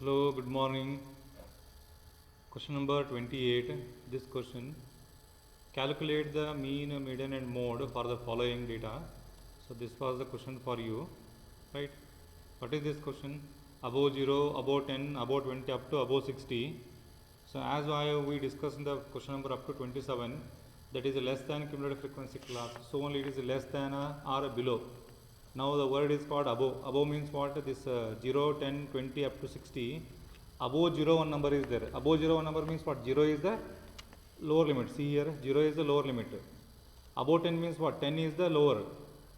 Hello, good morning. Question number 28. This question: calculate the mean, median and mode for the following data. So this was the question for you, right? What is this question? Above 0, above 10, above 20, up to above 60. So as we discussed in the question number up to 27, that is a less than cumulative frequency class. So only it is less than or below. Now the word is called above. Above means what? This 0, 10, 20 up to 60. Above 0 one number is there. Above 0 one number means what? 0 is the lower limit. See here, 0 is the lower limit. Above 10 means what? 10 is the lower.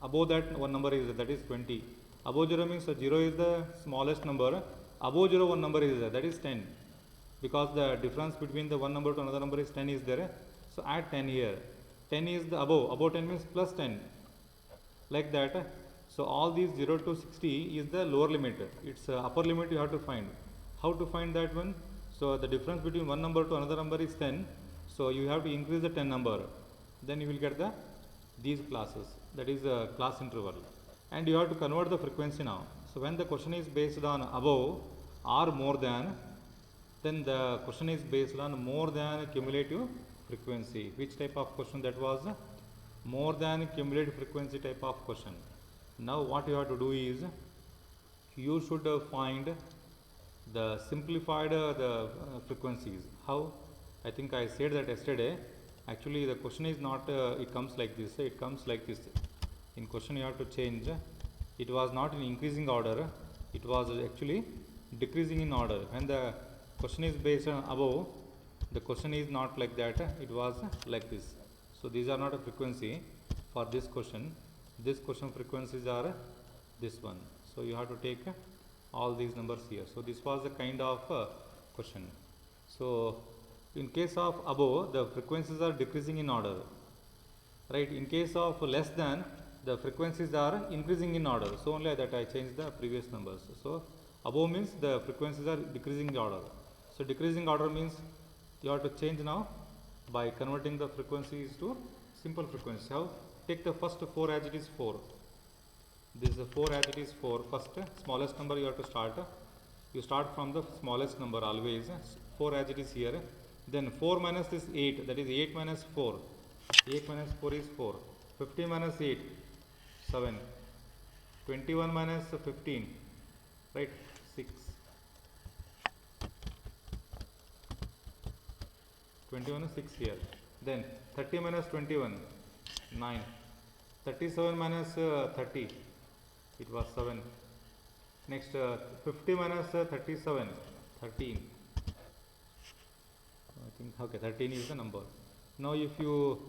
Above that one number is there, that is 20. Above 0 means 0 is the smallest number. Above 0 one number is there, that is 10. Because the difference between the one number to another number is 10 is there. So add 10 here. 10 is the above. Above 10 means plus 10. Like that. So all these 0 to 60 is the lower limit. Its upper limit you have to find. How to find that one? So the difference between one number to another number is 10. So you have to increase the 10 number. Then you will get these classes. That is a class interval. And you have to convert the frequency now. So when the question is based on above or more than, then the question is based on more than cumulative frequency. Which type of question that was? More than cumulative frequency type of question. Now what you have to do is, you should find the simplified frequencies. How? I think I said that yesterday. Actually the question is not, it comes like this, it comes like this. In question you have to change. It was not in increasing order, it was actually decreasing in order. When the question is based on above, the question is not like that, it was like this. So these are not a frequency for this question. This question frequencies are this one. So you have to take all these numbers here. So this was the kind of question. So in case of above, the frequencies are decreasing in order, right? In case of less than, the frequencies are increasing in order. So only that I changed the previous numbers. So above means the frequencies are decreasing in order. So decreasing order means you have to change now by converting the frequencies to simple frequency. How? Take the first 4 as it is 4. This is 4 as it is 4. First smallest number you have to start. You start from the smallest number always. 4 as it is here. Then 4 minus this 8, that is 8 minus 4. 8 minus 4 is 4. 15 minus 8, 7. 21 minus 15, right? 6. 21 is 6 here. Then 30 minus 21, 9. 37 minus 30, it was 7. Next 50 minus 37, 13. I think, okay, 13 is the number. Now if you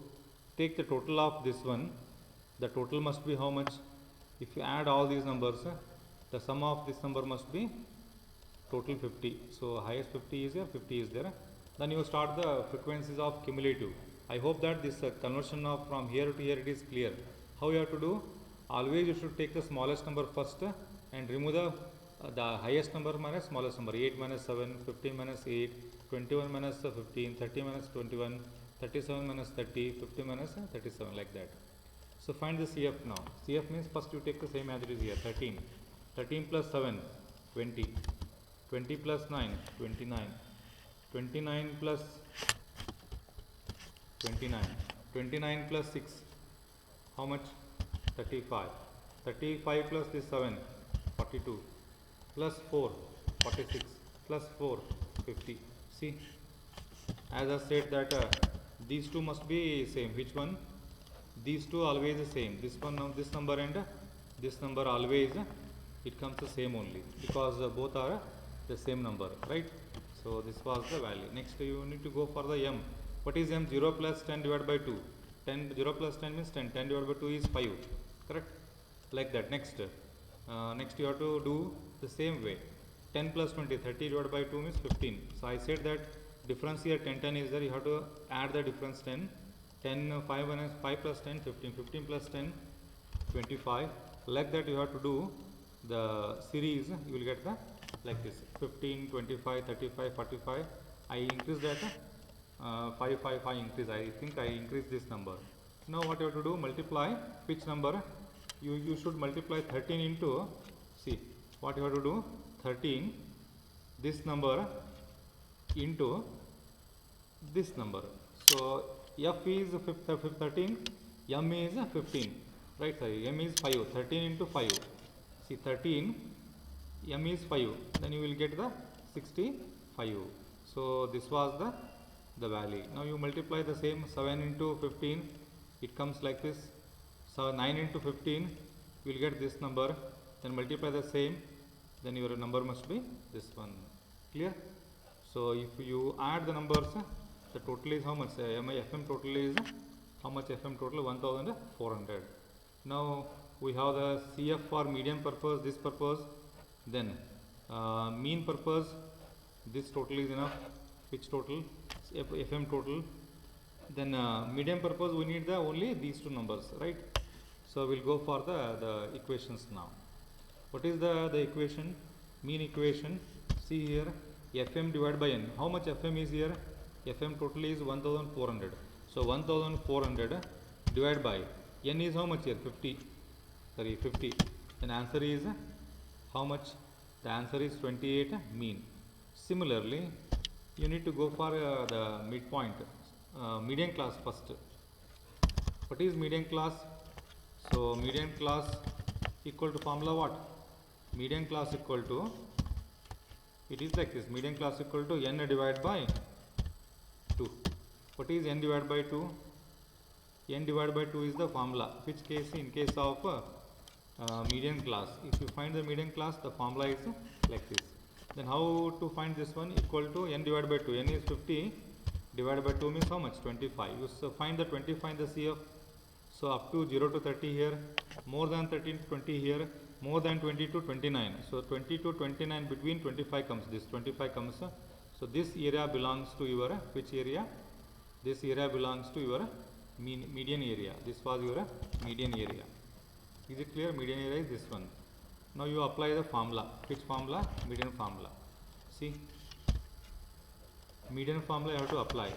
take the total of this one, the total must be how much? If you add all these numbers, the sum of this number must be total 50. So highest 50 is here, 50 is there. Then you start the frequencies of cumulative. I hope that this conversion of from here to here it is clear. How you have to do? Always you should take the smallest number first and remove the highest number minus smallest number. 8 minus 7, 15 minus 8, 21 minus 15, 30 minus 21, 37 minus 30, 50 minus 37, like that. So find the CF now. CF means first you take the same as it is here, 13. 13 plus 7, 20. 20 plus 9, 29. 29 plus 29. 29 plus 6, how much? 35. 35 plus this 7, 42. Plus 4, 46. Plus 4, 50. See, as I said that these two must be same. Which one? These two always the same. This one, this number and this number always it comes the same only, because both are the same number, right? So this was the value. Next you need to go for the m. What is m? 0 plus 10 divided by 2. 0 plus 10 means 10. 10 divided by 2 is 5. Correct? Like that. Next you have to do the same way. 10 plus 20. 30 divided by 2 means 15. So I said that difference here 10 10 is there. You have to add the difference 10. 10 5 minus 5 plus 10 15. 15 plus 10 25. Like that you have to do the series. You will get the like this 15, 25, 35, 45. I increase that 5, 5, 5 increase. I think I increase this number. Now what you have to do? Multiply which number? You should multiply 13 into, see what you have to do? 13 this number into this number. So f is 13, m is 15, right? Sorry, m is 5, 13 into 5. See, 13, m is 5, then you will get the 65. So this was the value. Now you multiply the same 7 into 15, it comes like this. So 9 into 15, you will get this number, then multiply the same, then your number must be this one. Clear? So if you add the numbers, the total is how much? FM total is how much? FM total 1400. Now we have the CF for median purpose, this purpose, then mean purpose, this total is enough. Which total? FM total. Then median purpose, we need the only these two numbers, right? So we'll go for the equations now. What is the equation? Mean equation. See here, FM divided by N. How much FM is here? FM total is 1400. So 1400 divided by N is how much here? 50. Sorry, 50. Then answer is how much? The answer is 28 mean. Similarly, you need to go for the midpoint, median class first. What is median class? So median class equal to formula what? Median class equal to, it is like this, median class equal to n divided by 2. What is n divided by 2? N divided by 2 is the formula. Which case? In case of median class. If you find the median class, the formula is like this. Then how to find this one? Equal to n divided by 2. N is 50 divided by 2 means how much? 25. You find the 25 in the CF. So up to 0 to 30 here, more than 13 to 20 here, more than 20 to 29. So 20 to 29, between 25 comes, this 25 comes. So this area belongs to your, which area? This area belongs to your median area. This was your median area. Is it clear? Median area is this one. Now you apply the formula. Which formula? Median formula. See, median formula you have to apply.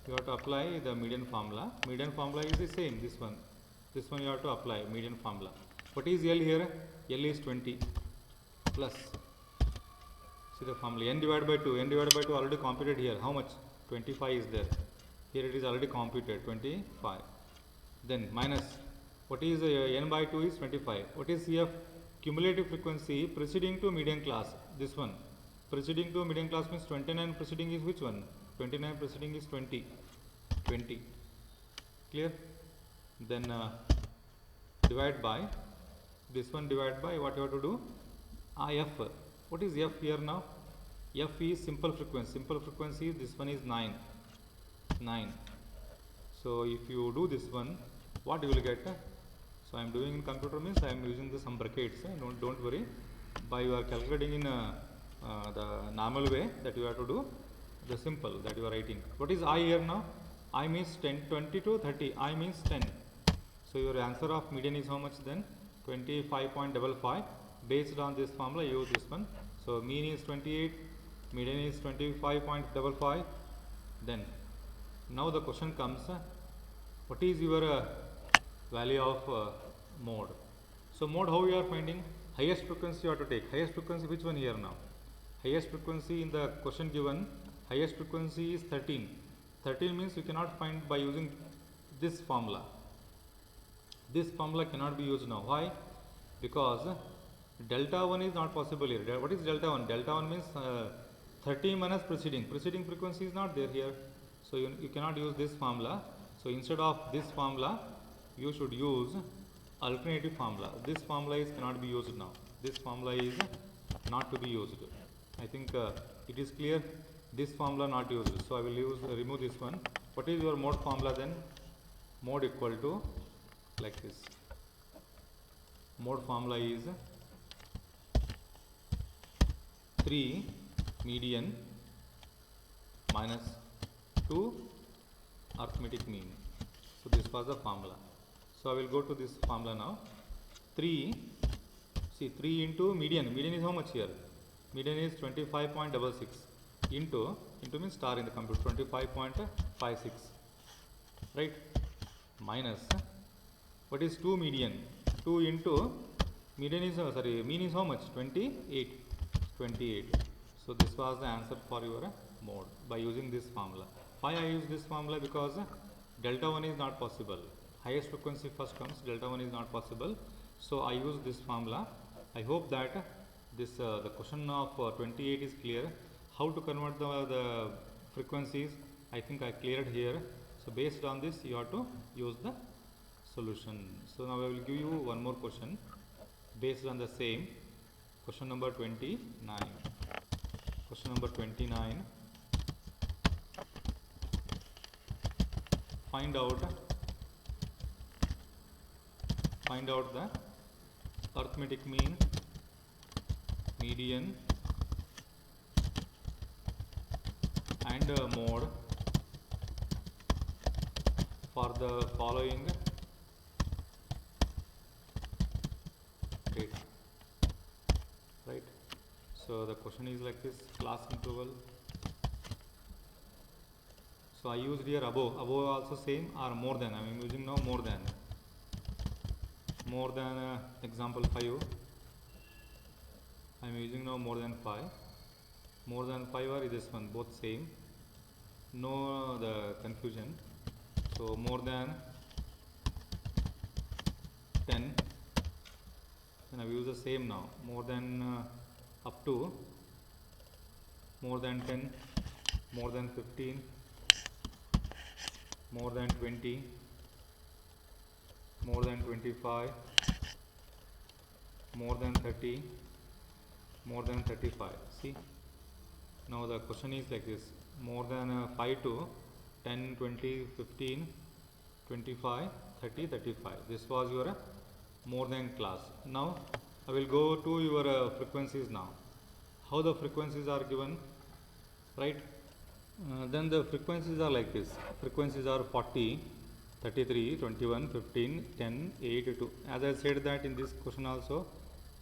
You have to apply the median formula. Median formula is the same, this one. This one you have to apply, median formula. What is L here? L is 20 plus. See the formula, n divided by 2. N divided by 2 already computed here. How much? 25 is there. Here it is already computed, 25. Then minus, what is n by 2 is 25. What is CF? Cumulative frequency preceding to median class. This one. Preceding to median class means 29 preceding is which one? 29 preceding is 20. 20. Clear? Then divide by, this one divide by, what you have to do? F. What is F here now? F is simple frequency. Simple frequency, this one is 9. 9. So if you do this one, what you will get? So I am doing in computer means I am using the some brackets. Don't worry. By you are calculating in the normal way that you have to do the simple that you are writing. What is I here now? I means 10, 20 to 30. I means 10. So your answer of median is how much then? 25.55. Based on this formula, use this one. So mean is 28, median is 25.55. Then now the question comes, what is your value of mode? So mode, how you are finding? Highest frequency you have to take. Highest frequency, which one here now? Highest frequency in the question given, highest frequency is 13. 13 means you cannot find by using this formula. This formula cannot be used now. Why? Because delta 1 is not possible here. What is delta 1? Delta 1 means 30 minus preceding. Preceding frequency is not there here. So you cannot use this formula. So instead of this formula, you should use alternative formula. This formula is cannot be used now. This formula is not to be used. I think it is clear. This formula not used. So I will remove this one. What is your mode formula then? Mode equal to like this. Mode formula is 3 median minus 2 arithmetic mean. So this was the formula. So I will go to this formula now. 3, see 3 into median. Median is how much here? Median is 25.66 into means star in the computer 25.56, right? Minus, what is 2 median? 2 into median is mean is how much? 28. So this was the answer for your mode by using this formula. Why I use this formula? Because delta 1 is not possible. Highest frequency first comes, delta 1 is not possible. So I use this formula. I hope that this the question of 28 is clear. How to convert the frequencies, I think I cleared here. So based on this you have to use the solution. So now I will give you one more question based on the same. Question number 29. Question number 29. Find out the arithmetic mean, median and mode for the following data. Right. So the question is like this: class interval. So I used here above also same or more than. I am using now more than example 5. I am using now more than 5. More than 5 or this one, both same. No the confusion. So more than 10. And I use the same now. More than up to, more than 10, more than 15, more than 20, more than 25, more than 30, more than 35. See, now the question is like this: more than 5 to 10, 20, 15, 25, 30, 35. This was your more than class. Now I will go to your frequencies now. How the frequencies are given, right? Then the frequencies are like this. Frequencies are 40, 33, 21, 15, 10, 8, 2. As I said that in this question also,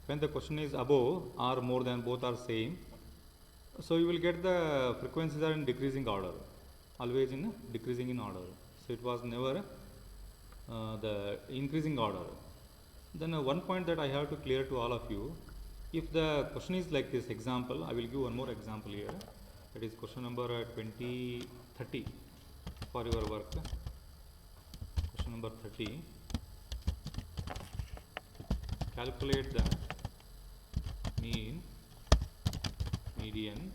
when the question is above or more than, both are same. So you will get the frequencies are in decreasing order, always in decreasing in order. So it was never the increasing order. Then one point that I have to clear to all of you: if the question is like this, example, I will give one more example here. That is question number 30 for your work. Question number 30. Calculate the mean, median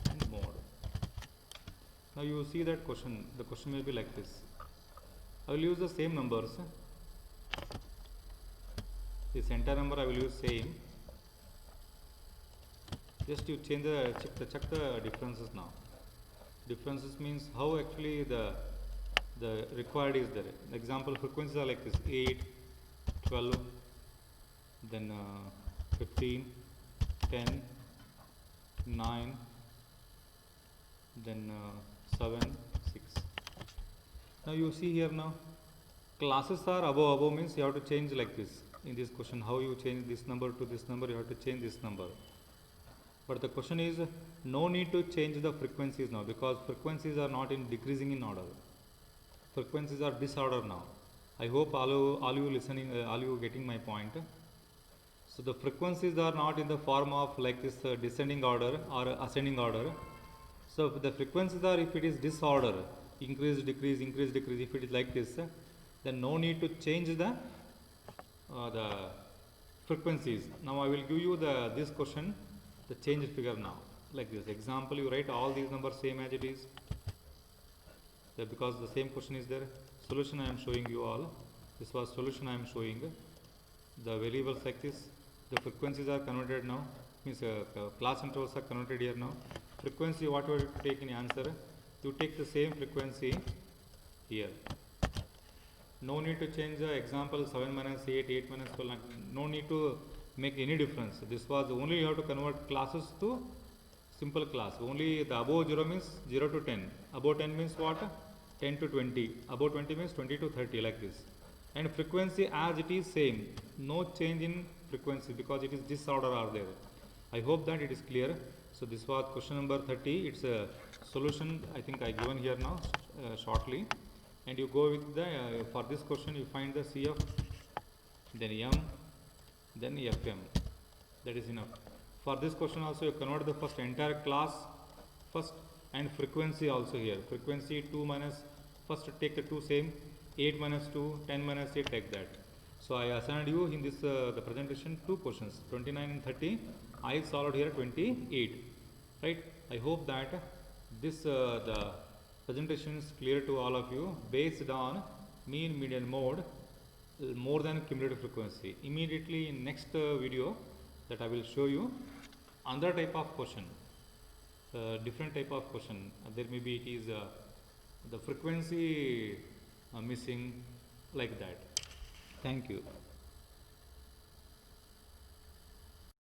and mode. Now you see that question, the question may be like this. I will use the same numbers. This entire number I will use same. Just you change check the differences now. Differences means how actually the required is there. Example frequencies are like this: 8, 12, then 15, 10, 9, then 7, 6. Now you see here now, classes are above means you have to change like this. In this question, how you change this number to this number, you have to change this number. But the question is, no need to change the frequencies now, because frequencies are not in decreasing in order. Frequencies are disorder now. I hope all you listening, all you getting my point. So the frequencies are not in the form of like this descending order or ascending order. So if the frequencies are, if it is disorder, increase, decrease, increase, decrease, if it is like this, then no need to change the frequencies. Now I will give you this question, the change figure now, like this. Example, you write all these numbers same as it is, because the same question is there. Solution I am showing you all. This was solution I am showing. The variables like this, the frequencies are converted now, means class intervals are converted here now. Frequency, whatever you take in answer, you take the same frequency here. No need to change the example 7 minus 8, 8 minus 12, no need to make any difference. This was only you have to convert classes to simple class. Only the above 0 means 0 to 10. Above 10 means what? 10 to 20. Above 20 means 20 to 30, like this. And frequency as it is same. No change in frequency because it is disorder are there. I hope that it is clear. So this was question number 30. It's a solution I think I given here now shortly. And you go with the, for this question you find the CF, then M, then FM. That is enough. For this question also you convert the first entire class first and frequency also here. Frequency 2 minus, first take the 2 same, 8 minus 2, 10 minus 8, take that. So I assigned you in this the presentation 2 questions, 29 and 30. I solved here 28. Right? I hope that this the presentation is clear to all of you based on mean, median, mode more than cumulative frequency. Immediately in next video that I will show you another type of question, different type of question. There may be it is the frequency missing, like that. Thank you.